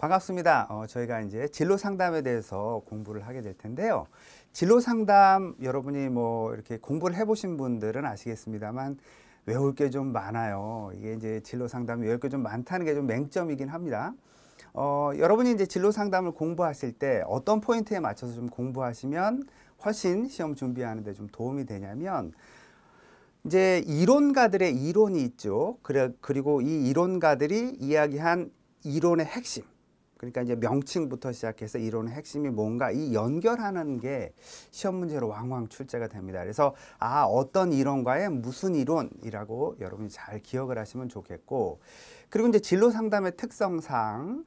반갑습니다. 저희가 이제 진로 상담에 대해서 공부를 하게 될 텐데요. 진로 상담 여러분이 뭐 이렇게 공부를 해보신 분들은 아시겠습니다만 외울 게 좀 많아요. 이게 이제 진로 상담 외울 게 좀 많다는 게 좀 맹점이긴 합니다. 여러분이 이제 진로 상담을 공부하실 때 어떤 포인트에 맞춰서 좀 공부하시면 훨씬 시험 준비하는 데 좀 도움이 되냐면 이제 이론가들의 이론이 있죠. 그리고 이 이론가들이 이야기한 이론의 핵심. 그러니까 이제 명칭부터 시작해서 이론의 핵심이 뭔가 이 연결하는 게 시험 문제로 왕왕 출제가 됩니다. 그래서 어떤 이론과의 무슨 이론이라고 여러분이 잘 기억을 하시면 좋겠고, 그리고 이제 진로 상담의 특성상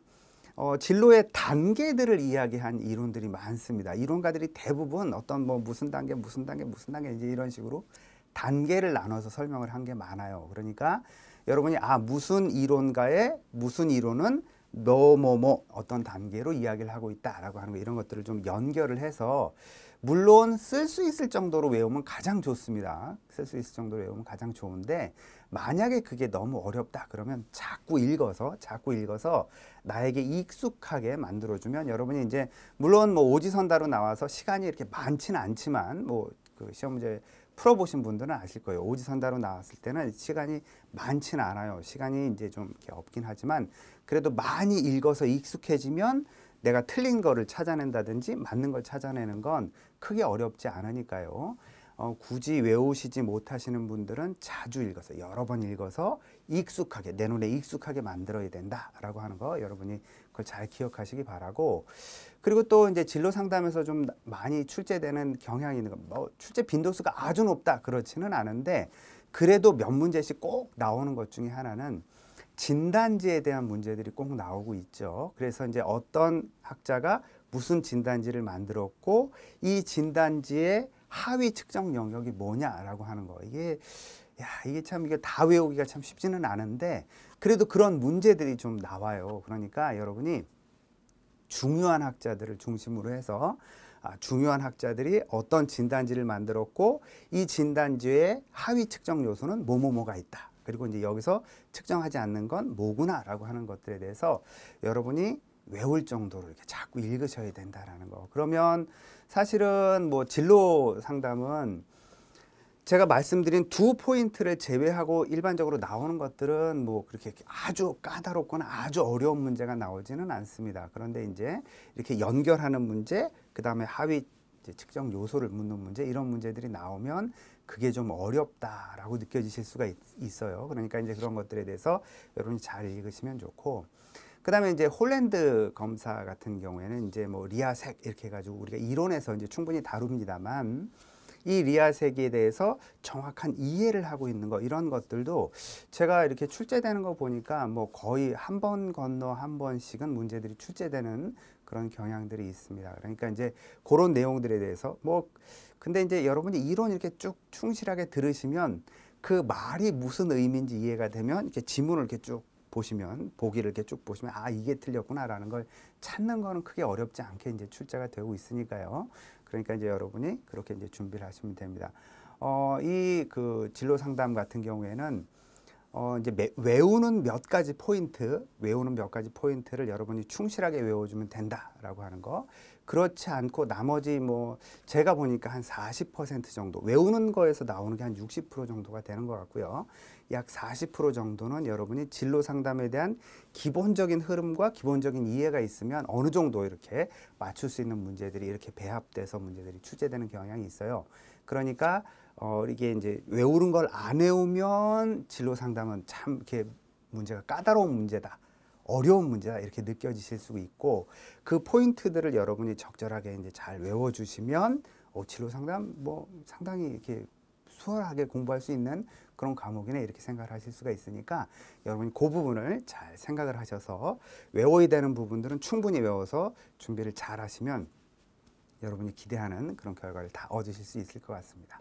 진로의 단계들을 이야기한 이론들이 많습니다. 이론가들이 대부분 어떤 뭐 무슨 단계 이제 이런 식으로 단계를 나눠서 설명을 한 게 많아요. 그러니까 여러분이 무슨 이론가의 무슨 이론은 어떤 단계로 이야기를 하고 있다라고 하는 거, 이런 것들을 좀 연결을 해서, 물론 쓸 수 있을 정도로 외우면 가장 좋습니다. 쓸 수 있을 정도로 외우면 가장 좋은데, 만약에 그게 너무 어렵다 그러면 자꾸 읽어서 나에게 익숙하게 만들어주면, 여러분이 이제 물론 뭐 오지선다로 나와서 시간이 이렇게 많지는 않지만, 뭐 그 시험 문제 풀어보신 분들은 아실 거예요. 오지선다로 나왔을 때는 시간이 많지는 않아요. 시간이 이제 좀 이렇게 없긴 하지만, 그래도 많이 읽어서 익숙해지면 내가 틀린 거를 찾아낸다든지 맞는 걸 찾아내는 건 크게 어렵지 않으니까요. 굳이 외우시지 못하시는 분들은 자주 읽어서, 여러 번 읽어서 익숙하게, 내 눈에 익숙하게 만들어야 된다라고 하는 거, 여러분이 그걸 잘 기억하시기 바라고. 그리고 또 이제 진로 상담에서 좀 많이 출제되는 경향이 있는 거, 뭐 출제 빈도수가 아주 높다 그렇지는 않은데, 그래도 몇 문제씩 꼭 나오는 것 중에 하나는 진단지에 대한 문제들이 꼭 나오고 있죠. 그래서 이제 어떤 학자가 무슨 진단지를 만들었고, 이 진단지의 하위 측정 영역이 뭐냐라고 하는 거. 이게 참 이게 다 외우기가 참 쉽지는 않은데, 그래도 그런 문제들이 좀 나와요. 그러니까 여러분이 중요한 학자들을 중심으로 해서 중요한 학자들이 어떤 진단지를 만들었고, 이 진단지의 하위 측정 요소는 뭐가 있다. 그리고 이제 여기서 측정하지 않는 건 뭐구나라고 하는 것들에 대해서 여러분이 외울 정도로 이렇게 자꾸 읽으셔야 된다라는 거. 그러면 사실은 뭐 진로 상담은 제가 말씀드린 두 포인트를 제외하고 일반적으로 나오는 것들은 뭐 그렇게 아주 까다롭거나 아주 어려운 문제가 나오지는 않습니다. 그런데 이제 이렇게 연결하는 문제, 그 다음에 하위 측정 요소를 묻는 문제, 이런 문제들이 나오면 그게 좀 어렵다라고 느껴지실 수가 있어요. 그러니까 이제 그런 것들에 대해서 여러분이 잘 읽으시면 좋고, 그 다음에 이제 홀랜드 검사 같은 경우에는 이제 뭐 리아색 이렇게 해가지고 우리가 이론에서 이제 충분히 다룹니다만, 이 리아색에 대해서 정확한 이해를 하고 있는 거, 이런 것들도 제가 이렇게 출제되는 거 보니까 뭐 거의 한 번 건너 한 번씩은 문제들이 출제되는 그런 경향들이 있습니다. 그러니까 이제 그런 내용들에 대해서 근데 이제 여러분이 이론 이렇게 쭉 충실하게 들으시면 그 말이 무슨 의미인지 이해가 되면, 이렇게 지문을 이렇게 쭉 보시면, 보기를 이렇게 쭉 보시면 이게 틀렸구나라는 걸 찾는 거는 크게 어렵지 않게 이제 출제가 되고 있으니까요. 그러니까 이제 여러분이 그렇게 이제 준비를 하시면 됩니다. 이 그 진로 상담 같은 경우에는 이제 외우는 몇 가지 포인트를 여러분이 충실하게 외워주면 된다라고 하는 거. 그렇지 않고 나머지 뭐 제가 보니까 한 40% 정도 외우는 거에서 나오는 게 한 60% 정도가 되는 것 같고요. 약 40% 정도는 여러분이 진로 상담에 대한 기본적인 흐름과 기본적인 이해가 있으면 어느 정도 이렇게 맞출 수 있는 문제들이 이렇게 배합돼서 문제들이 출제되는 경향이 있어요. 그러니까 이게 이제 외우는 걸 안 외우면 진로 상담은 참 이렇게 문제가 까다로운 문제다, 어려운 문제다, 이렇게 느껴지실 수 있고, 그 포인트들을 여러분이 적절하게 이제 잘 외워주시면 진로 상담 뭐 상당히 이렇게 수월하게 공부할 수 있는 그런 과목이네, 이렇게 생각을 하실 수가 있으니까 여러분이 그 부분을 잘 생각을 하셔서 외워야 되는 부분들은 충분히 외워서 준비를 잘 하시면 여러분이 기대하는 그런 결과를 다 얻으실 수 있을 것 같습니다.